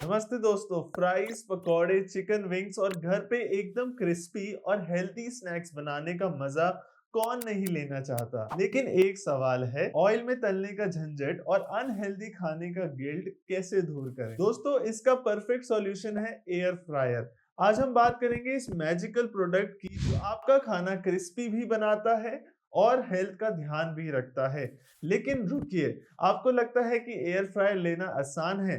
नमस्ते दोस्तों। फ्राइज, पकौड़े, चिकन विंग्स और घर पे एकदम क्रिस्पी और हेल्दी स्नैक्स बनाने का मजा कौन नहीं लेना चाहता। लेकिन एक सवाल है, ऑयल में तलने का झंझट और अनहेल्दी खाने का गिल्ट कैसे दूर करें। दोस्तों, इसका परफेक्ट सॉल्यूशन है एयर फ्रायर। आज हम बात करेंगे इस मैजिकल प्रोडक्ट की जो आपका खाना क्रिस्पी भी बनाता है और हेल्थ का ध्यान भी रखता है। लेकिन रुकिए, आपको लगता है कि एयर फ्रायर लेना आसान है,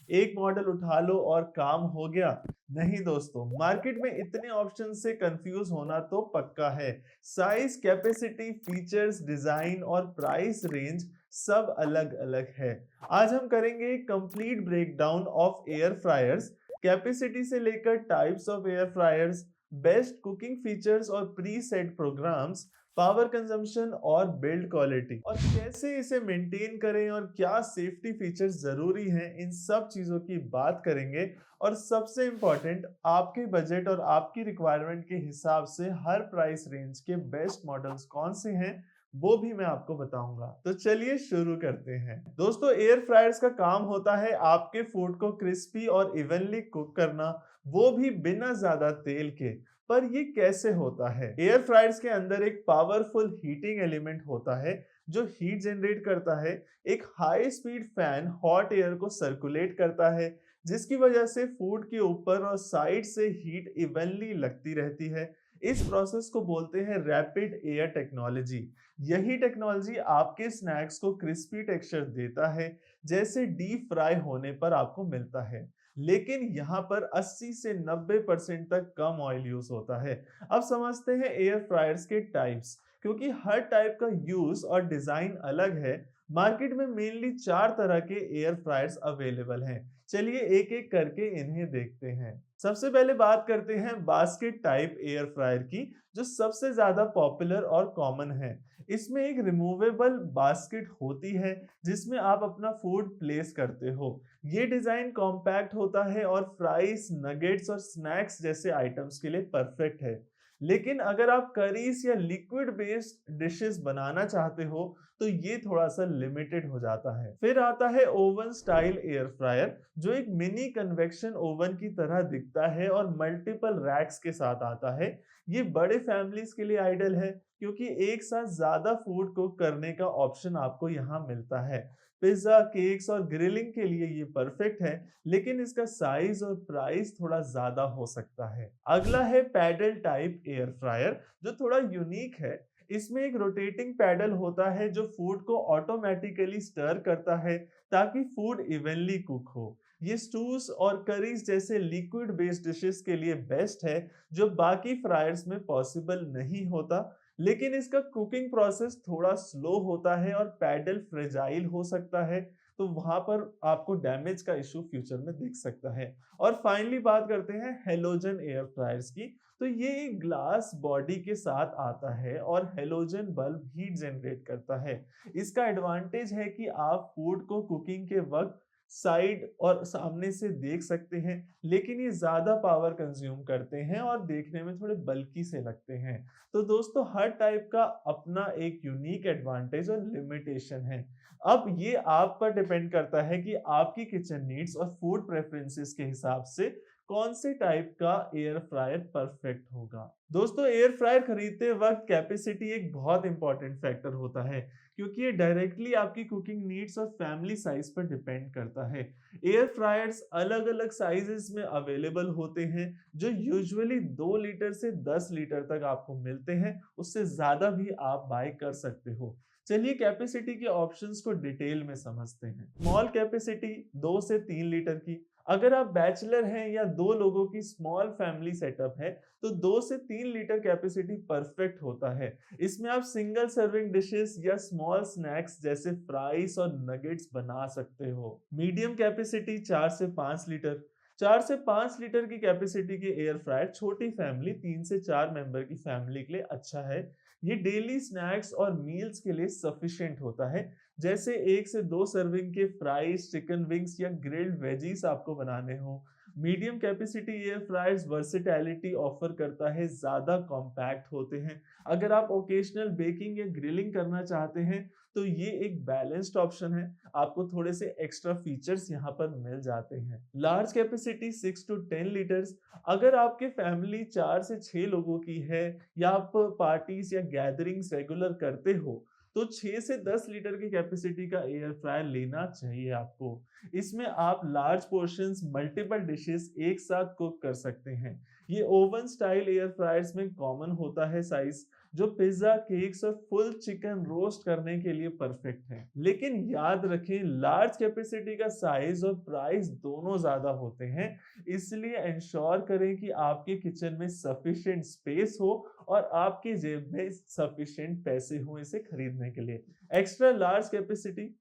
एक मॉडल उठा लो और काम हो गया? नहीं दोस्तों, मार्केट में इतने ऑप्शन से कंफ्यूज होना तो पक्का है। साइज, कैपेसिटी, फीचर्स, डिजाइन और प्राइस रेंज सब अलग अलग है। आज हम करेंगे complete breakdown of air fryers, capacity से लेकर types of air fryers, best cooking features और pre set programs, power consumption और बिल्ड क्वालिटी, और कैसे इसे मेंटेन करें और क्या सेफ्टी फीचर्स जरूरी हैं, इन सब चीजों की बात करेंगे। और सबसे इंपॉर्टेंट, आपके बजट और आपकी रिक्वायरमेंट के हिसाब से हर प्राइस रेंज के बेस्ट मॉडल्स कौन से हैं वो भी मैं आपको बताऊंगा। तो चलिए शुरू करते हैं। दोस्तों, एयर फ्रायर्स का काम होता है आपके फूड को क्रिस्पी और इवनली कुक करना, वो भी बिना ज्यादा तेल के। पर ये कैसे होता है? एयर फ्रायर्स के अंदर एक पावरफुल हीटिंग एलिमेंट होता है जो हीट जनरेट करता है। एक high speed fan hot air को सर्कुलेट करता है, जिसकी वजह से फूड के ऊपर और साइड से हीट इवनली लगती रहती है। इस प्रोसेस को बोलते हैं रैपिड एयर टेक्नोलॉजी। यही टेक्नोलॉजी आपके स्नैक्स को क्रिस्पी टेक्सचर देता है, जैसे डीप फ्राई होने पर आपको मिलता है। लेकिन यहाँ पर 80 से 90% तक कम ऑयल यूज होता है। अब समझते हैं एयर फ्रायर्स के टाइप्स। क्योंकि हर टाइप का यूज और डिजाइन अलग है, मार्केट में मेनली 4 तरह के एयर फ्रायर्स अवेलेबल हैं। चलिए एक एक करके इन्हें देखते हैं। सबसे पहले बात करते हैं बास्केट टाइप एयर फ्रायर की, जो सबसे ज्यादा पॉपुलर और कॉमन है। इसमें एक रिमूवेबल बास्केट होती है जिसमें आप अपना फूड प्लेस करते हो। ये डिजाइन कॉम्पैक्ट होता है और फ्राइज, नगेट्स और स्नैक्स जैसे आइटम्स के लिए परफेक्ट है। लेकिन अगर आप करीज या लिक्विड बेस्ड डिशेस बनाना चाहते हो तो ये थोड़ा सा लिमिटेड हो जाता है। फिर आता है ओवन स्टाइल एयर फ्रायर, जो एक मिनी कन्वेक्शन ओवन की तरह दिखता है और मल्टीपल रैक्स के साथ आता है। ये बड़े फैमिलीज के लिए आइडियल है क्योंकि एक साथ ज्यादा फूड कुक करने का ऑप्शन आपको यहाँ मिलता है। पिज्जा, केक्स और ग्रिलिंग के लिए ये परफेक्ट है, लेकिन इसका साइज और प्राइस थोड़ा ज्यादा हो सकता है। अगला है पैडल टाइप एयर फ्रायर, जो थोड़ा यूनिक है। इसमें एक रोटेटिंग पैडल होता है जो फूड को ऑटोमेटिकली स्टर करता है ताकि फूड इवनली कुक हो। ये स्टूस और करीज जैसे लिक्विड बेस्ड डिशेस के लिए बेस्ट है, जो बाकी फ्रायर्स में पॉसिबल नहीं होता। लेकिन इसका कुकिंग प्रोसेस थोड़ा स्लो होता है और पैडल फ्रेजाइल हो सकता है, तो वहां पर आपको डैमेज का इशू फ्यूचर में दिख सकता है। और फाइनली बात करते हैं हेलोजन एयर फ्रायर्स की। तो ये एक ग्लास बॉडी के साथ आता है और हेलोजन बल्ब हीट जनरेट करता है। इसका एडवांटेज है कि आप फूड को कुकिंग के वक्त साइड और सामने से देख सकते हैं, लेकिन ये ज्यादा पावर कंज्यूम करते हैं और देखने में थोड़े बल्की से लगते हैं। तो दोस्तों, हर टाइप का अपना एक यूनिक एडवांटेज और लिमिटेशन है। अब ये आप पर डिपेंड करता है कि आपकी किचन नीड्स और फूड प्रेफरेंसेस के हिसाब से कौन से टाइप का एयर फ्रायर परफेक्ट होगा। दोस्तों, एयर फ्रायर खरीदते वक्त कैपेसिटी एक बहुत इंपॉर्टेंट फैक्टर होता है, क्योंकि ये डायरेक्टली आपकी कुकिंग नीड्स और फैमिली साइज पर डिपेंड करता है। एयर फ्रायर्स अलग अलग साइजेस में अवेलेबल होते हैं, जो यूजुअली 2 लीटर से 10 लीटर तक आपको मिलते हैं। उससे ज्यादा भी आप बाय कर सकते हो। चलिए कैपेसिटी के ऑप्शंस को डिटेल में समझते हैं। स्मॉल कैपेसिटी 2 से 3 लीटर की। अगर आप बैचलर हैं या 2 लोगों की स्मॉल फैमिली सेटअप है तो 2 से 3 लीटर कैपेसिटी परफेक्ट होता है। इसमें आप सिंगल सर्विंग डिशेस या स्मॉल स्नैक्स जैसे फ्राइज और नगेट्स बना सकते हो। मीडियम कैपेसिटी 4 से 5 लीटर। 4 से 5 लीटर की कैपेसिटी के एयर फ्रायर छोटी फैमिली, 3 से 4 मेंबर की फैमिली के लिए अच्छा है। ये डेली स्नैक्स और मील्स के लिए सफिशिएंट होता है, जैसे 1 से 2 सर्विंग के फ्राइज, चिकन विंग्स या ग्रिल्ड वेजीज आपको बनाने हो। Medium capacity air fryers versatility offer करता है, ज्यादा कॉम्पैक्ट होते हैं। अगर आप ओकेशनल बेकिंग या ग्रिलिंग करना चाहते हैं तो ये एक बैलेंस्ड ऑप्शन है, आपको थोड़े से एक्स्ट्रा फीचर्स यहाँ पर मिल जाते हैं। लार्ज कैपेसिटी 6 to 10 लीटर्स, अगर आपके फैमिली 4 से 6 लोगों की है या आप पार्टीज या गैदरिंग्स रेगुलर करते हो तो 6 से 10 लीटर की कैपेसिटी का एयर फ्रायर लेना चाहिए आपको। इसमें आप लार्ज पोर्शंस मल्टीपल डिशेस एक साथ कुक कर सकते हैं। ये ओवन स्टाइल एयर फ्रायर्स में कॉमन होता है साइज, जो पिज्जा, केक्स और फुल चिकन रोस्ट करने के लिए परफेक्ट है। लेकिन याद रखें, लार्ज कैपेसिटी का साइज और प्राइस दोनों ज्यादा होते हैं, इसलिए इंश्योर करें कि आपके किचन में सफिशिएंट स्पेस हो और आपकी जेब में सफिशिएंट पैसे हो इसे खरीदने के लिए। एक्स्ट्रा लार्ज कैपेसिटी,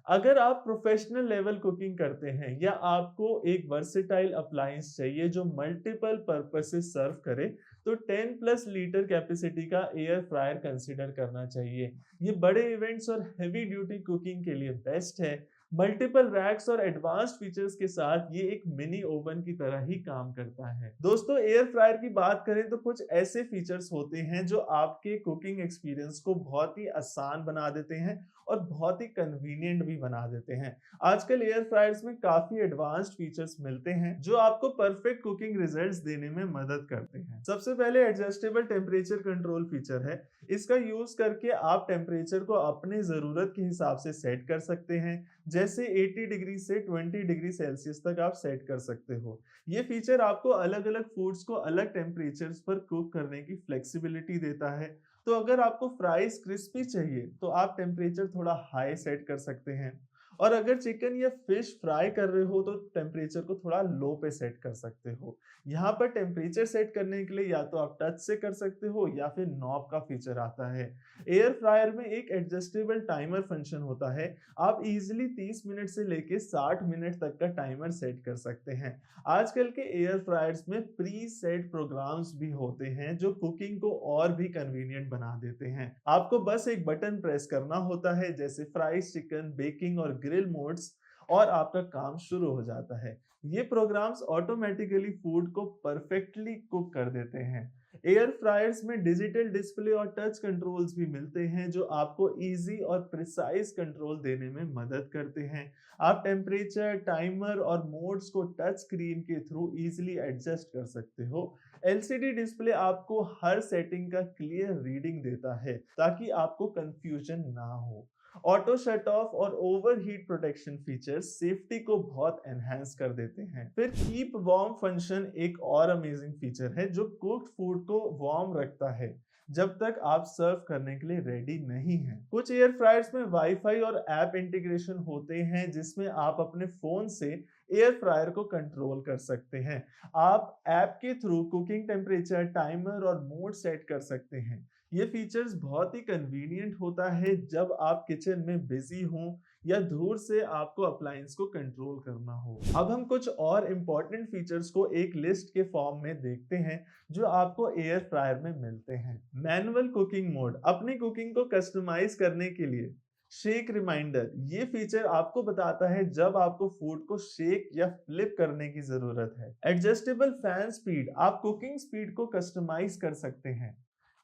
अगर आप प्रोफेशनल लेवल कुकिंग करते हैं या आपको एक वर्सेटाइल अप्लायंस चाहिए जो मल्टीपल पर्पसेस सर्व करे, तो 10 प्लस लीटर कैपेसिटी का एयर फ्रायर कंसीडर करना चाहिए। ये बड़े इवेंट्स और हेवी ड्यूटी कुकिंग के लिए बेस्ट है। मल्टीपल रैक्स और एडवांस्ड फीचर्स के साथ ये एक मिनी ओवन की तरह ही काम करता है। दोस्तों, एयर फ्रायर की बात करें तो कुछ ऐसे फीचर्स होते हैं जो आपके कुकिंग एक्सपीरियंस को बहुत ही आसान बना देते हैं और बहुत ही कन्वीनियंट भी बना देते हैं। आजकल एयर फ्रायर्स में काफी एडवांस्ड फीचर्स मिलते हैं जो आपको परफेक्ट कुकिंग रिजल्ट्स देने में मदद करते हैं। सबसे पहले एडजस्टेबल टेम्परेचर कंट्रोल फीचर है। इसका यूज करके आप टेम्परेचर को अपने जरूरत के हिसाब से सेट कर सकते हैं, जैसे 80 डिग्री से 20 डिग्री सेल्सियस तक आप सेट कर सकते हो। ये फीचर आपको अलग अलग फूड्स को अलग टेम्परेचर्स पर कुक करने की फ्लेक्सिबिलिटी देता है। तो अगर आपको फ्राइज क्रिस्पी चाहिए तो आप टेम्परेचर थोड़ा हाई सेट कर सकते हैं, और अगर चिकन या फिश फ्राई कर रहे हो तो टेम्परेचर को थोड़ा लो पे सेट कर सकते हो। यहाँ पर टेम्परेचर सेट करने के लिए या तो आप टच से कर सकते हो या फिर नॉब का फीचर आता है। एयर फ्रायर में एक एडजस्टेबल टाइमर फंक्शन होता है, आप इजीली 30 मिनट से लेके 60 मिनट तक का टाइमर सेट कर सकते हैं। आजकल के एयर फ्रायर्स में प्री सेट प्रोग्राम्स भी होते हैं जो कुकिंग को और भी कन्वीनियंट बना देते हैं। आपको बस एक बटन प्रेस करना होता है, जैसे फ्राइज, चिकन, बेकिंग और ग्रिल मोड्स, और आपका काम शुरू हो जाता है। ये प्रोग्राम्स ऑटोमेटिकली फूड को परफेक्टली कुक कर देते हैं। एयर फ्रायर्स में डिजिटल डिस्प्ले और टच कंट्रोल्स भी मिलते हैं जो आपको इजी और प्रिसाइज कंट्रोल देने में मदद करते हैं। आप टेम्परेचर, टाइमर और मोड्स को टच स्क्रीन के थ्रू इजीली एडजस्ट कर सकते हो। एलसीडी डिस्प्ले आपको हर सेटिंग का क्लियर रीडिंग देता है ताकि आपको कंफ्यूजन ना हो। ऑटो शट ऑफ और ओवरहीट प्रोटेक्शन फीचर्स सेफ्टी को बहुत एनहांस कर देते हैं। फिर कीप वार्म फंक्शन एक और अमेजिंग फीचर है जो कुक्ड फूड को वार्म रखता है जब तक आप सर्व करने के लिए रेडी नहीं हैं। कुछ एयर फ्रायर्स में वाईफाई और ऐप इंटीग्रेशन होते हैं जिसमें आप अपने फोन से एयर फ्रायर को कंट्रोल कर सकते हैं। आप ऐप के थ्रू कुकिंग टेम्परेचर, टाइमर और मोड सेट कर सकते हैं। ये फीचर्स बहुत ही कन्वीनियंट होता है जब आप किचन में बिजी हों या दूर से आपको अप्लायंस को कंट्रोल करना हो। अब हम कुछ और इम्पोर्टेंट फीचर्स को एक लिस्ट के फॉर्म में देखते हैं जो आपको एयर फ्रायर में मिलते हैं। मैनुअल कुकिंग मोड, अपनी कुकिंग को कस्टमाइज करने के लिए। शेक रिमाइंडर, ये फीचर आपको बताता है जब आपको फूड को शेक या फ्लिप करने की जरूरत है। एडजस्टेबल फैन स्पीड, आप कुकिंग स्पीड को कस्टमाइज कर सकते हैं।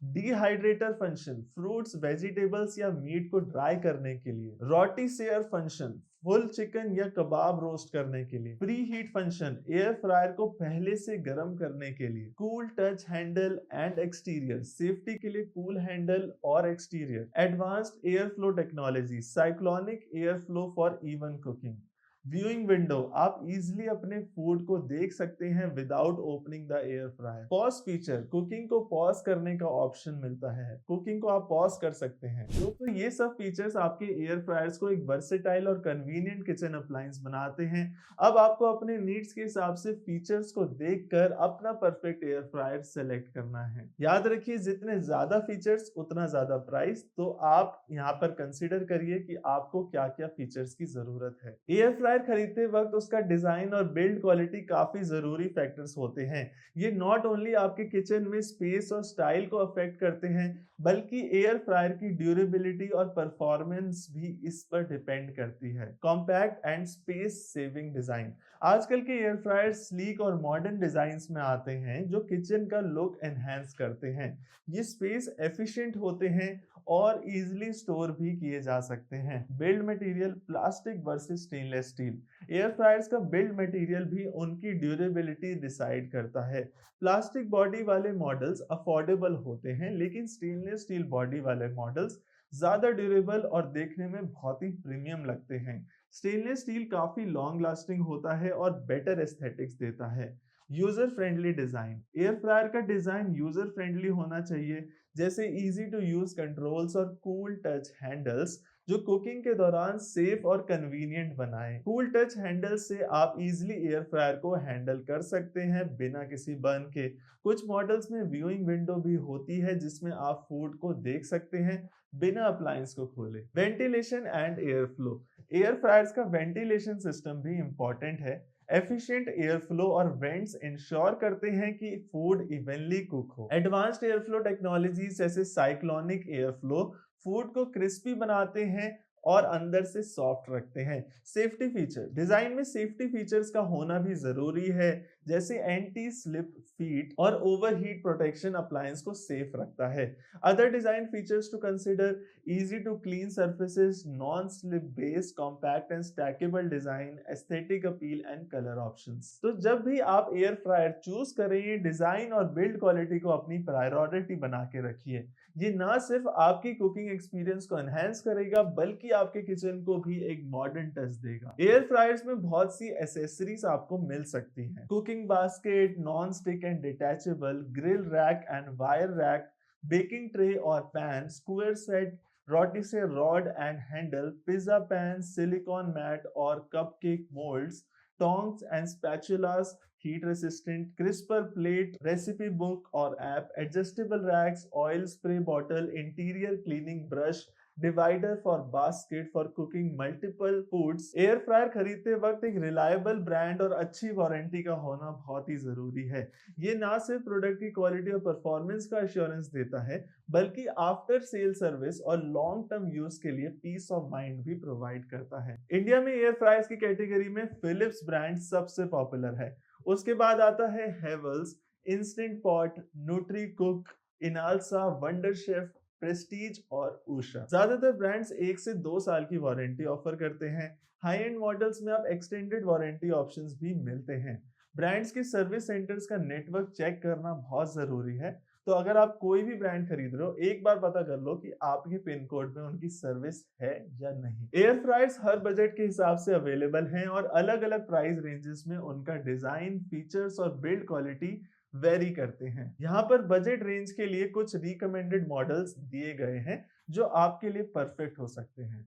डिहाइड्रेटर फंक्शन, फ्रूट्स, वेजिटेबल्स या मीट को ड्राई करने के लिए। रोटिसेयर फंक्शन, फुल चिकन या कबाब रोस्ट करने के लिए। Pre heat function, air fryer को पहले से गर्म करने के लिए। Cool touch handle and exterior, safety के लिए कूल हैंडल और exterior. Advanced air flow technology, cyclonic air flow for even cooking. Viewing window, आप इजीली अपने फूड को देख सकते हैं without opening the air fryer. Pause feature, cooking को पॉज करने का ऑप्शन मिलता है, कुकिंग को आप पॉज कर सकते हैं। दोस्तों, ये सब फीचर्स आपके एयर फ्रायर्स को एक वर्सेटाइल और कन्वीनियंट किचन अप्लायंस बनाते हैं। अब आपको अपने नीड्स के हिसाब से फीचर्स को देखकर अपना परफेक्ट एयर फ्रायर सेलेक्ट करना है। याद रखिए, जितने ज्यादा फीचर्स उतना ज्यादा प्राइस, तो आप यहाँ पर कंसिडर करिए कि आपको क्या क्या फीचर्स की जरूरत है। एयर फ्रायर फ्रायर खरीदते वक्त उसका डिजाइन और बिल्ड क्वालिटी काफी जरूरी फैक्टर्स होते हैं। ये नॉट ओनली आपके किचन में स्पेस और स्टाइल को अफेक्ट करते हैं, बल्कि एयर फ्रायर की ड्यूरेबिलिटी और परफॉर्मेंस भी इस पर डिपेंड करती है। Compact and space saving design. आजकल के एयर फ्रायर स्लीक और मॉडर्न डिजाइन में आते हैं जो किचन का लुक एनहांस करते हैं। ये स्पेस एफिशिएंट होते हैं और इजीली स्टोर भी किए जा सकते हैं। Build material plastic versus stainless steel. Air fryers का बिल्ड मटेरियल भी उनकी ड्यूरेबिलिटी डिसाइड करता है। प्लास्टिक बॉडी वाले मॉडल्स अफोर्डेबल होते हैं, लेकिन स्टेनलेस स्टील बॉडी वाले मॉडल्स ज्यादा ड्यूरेबल और देखने में बहुत ही प्रीमियम लगते हैं। स्टेनलेस स्टील काफी लॉन्ग लास्टिंग होता है और बेटर एस्थेटिक्स देता है। User friendly design. Air fryer का डिजाइन यूजर फ्रेंडली होना चाहिए, जैसे इजी टू यूज कंट्रोल्स और कूल टच हैंडल्स जो कुकिंग के दौरान सेफ और कन्वीनियंट बनाएं। कूल टच हैंडल्स से आप इजीली एयर फ्रायर को हैंडल कर सकते हैं बिना किसी बर्न के। कुछ मॉडल्स में व्यूइंग विंडो भी होती है जिसमें आप फूड को देख सकते हैं बिना अप्लायंस को खोले। Ventilation and air flow. Air fryers का वेंटिलेशन सिस्टम भी इंपॉर्टेंट है। एफिशिएंट एयर फ्लो और वेंट्स इंश्योर करते हैं कि फूड इवनली कुक हो। एडवांस्ड एयर फ्लो टेक्नोलॉजी जैसे साइक्लोनिक एयर फ्लो फूड को क्रिस्पी बनाते हैं और अंदर से सॉफ्ट रखते हैं। Safety feature. डिजाइन में सेफ्टी फीचर्स का होना भी जरूरी है, जैसे एंटी स्लिप फीट और ओवरहीट प्रोटेक्शन अप्लायंस को सेफ रखता है। Other design features to consider: easy to clean surfaces, non-slip base, compact and stackable design, aesthetic appeal and color options। तो जब भी आप एयर फ्रायर चूज करें, डिजाइन और बिल्ड क्वालिटी को अपनी प्रायोरिटी बना के रखिए। ये ना सिर्फ आपकी कुकिंग एक्सपीरियंस को एनहांस करेगा, बल्कि आपके किचन को भी एक मॉडर्न टच देगा। एयर फ्रायर्स में बहुत सी एसेसरीज आपको मिल सकती हैं: cooking basket, non stick and detachable, grill rack and wire rack, baking tray और pan, square set, rotisserie rod and handle, pizza pan, silicone mat और cupcake moulds, tongs and spatulas, heat resistant, crisper plate, recipe book और app, adjustable racks, oil spray bottle, interior cleaning brush, divider for basket for cooking multiple foods. Air fryer खरीदते वक्त एक reliable brand और अच्छी warranty का होना बहुत ही जरूरी है। ये ना सिर्फ प्रोडक्ट की क्वालिटी और परफॉर्मेंस का एश्योरेंस देता है, बल्कि आफ्टर सेल सर्विस और लॉन्ग टर्म यूज के लिए पीस ऑफ माइंड भी प्रोवाइड करता है। इंडिया में एयर फ्रायर्स की कैटेगरी में फिलिप्स ब्रांड सबसे पॉपुलर है। उसके बाद आता है Havells, instant pot, nutri cook, Inalsa, wonder chef, Prestige और उषा। ज्यादातर ब्रांड्स 1 से 2 साल की वारंटी ऑफर करते हैं। हाई एंड मॉडल्स में आप एक्सटेंडेड वारंटी ऑप्शंस भी मिलते हैं। ब्रांड्स के सर्विस सेंटर्स का नेटवर्क चेक करना बहुत जरूरी है। तो अगर आप कोई भी ब्रांड खरीद रहे हो, एक बार पता कर लो कि आपके पिन कोड में उनकी सर्विस है या नहीं। एयर फ्रायर्स हर बजट के हिसाब से अवेलेबल हैं और अलग अलग प्राइस रेंजेस में उनका डिजाइन, फीचर्स और बिल्ड क्वालिटी वेरी करते हैं। यहाँ पर बजट रेंज के लिए कुछ रिकमेंडेड मॉडल्स दिए गए हैं जो आपके लिए परफेक्ट हो सकते हैं।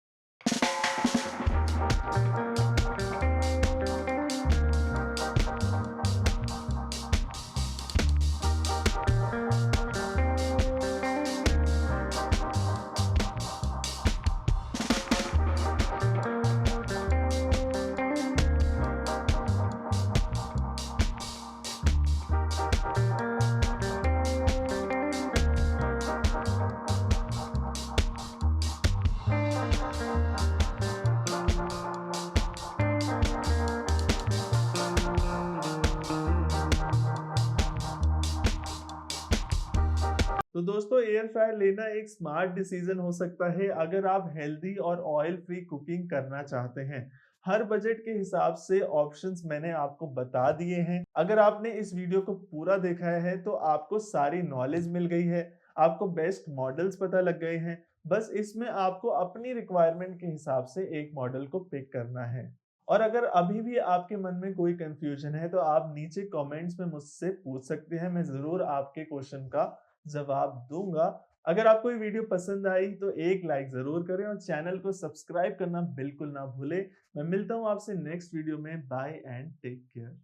तो दोस्तों, एयर फ्रायर लेना एक स्मार्ट डिसीजन हो सकता है अगर आप हेल्दी और ऑयल फ्री कुकिंग करना चाहते हैं। हर बजट के हिसाब से ऑप्शंस मैंने आपको बता दिए हैं। अगर आपने इस वीडियो को पूरा देखा है तो आपको सारी नॉलेज मिल गई है, आपको बेस्ट मॉडल्स पता लग गए हैं। बस इसमें आपको अपनी रिक्वायरमेंट के हिसाब से एक मॉडल को पिक करना है। और अगर अभी भी आपके मन में कोई कंफ्यूजन है तो आप नीचे कमेंट्स में मुझसे पूछ सकते हैं, मैं जरूर आपके क्वेश्चन का जवाब दूंगा। अगर आपको ये वीडियो पसंद आई तो एक लाइक जरूर करें और चैनल को सब्सक्राइब करना बिल्कुल ना भूलें। मैं मिलता हूं आपसे नेक्स्ट वीडियो में। Bye and take care.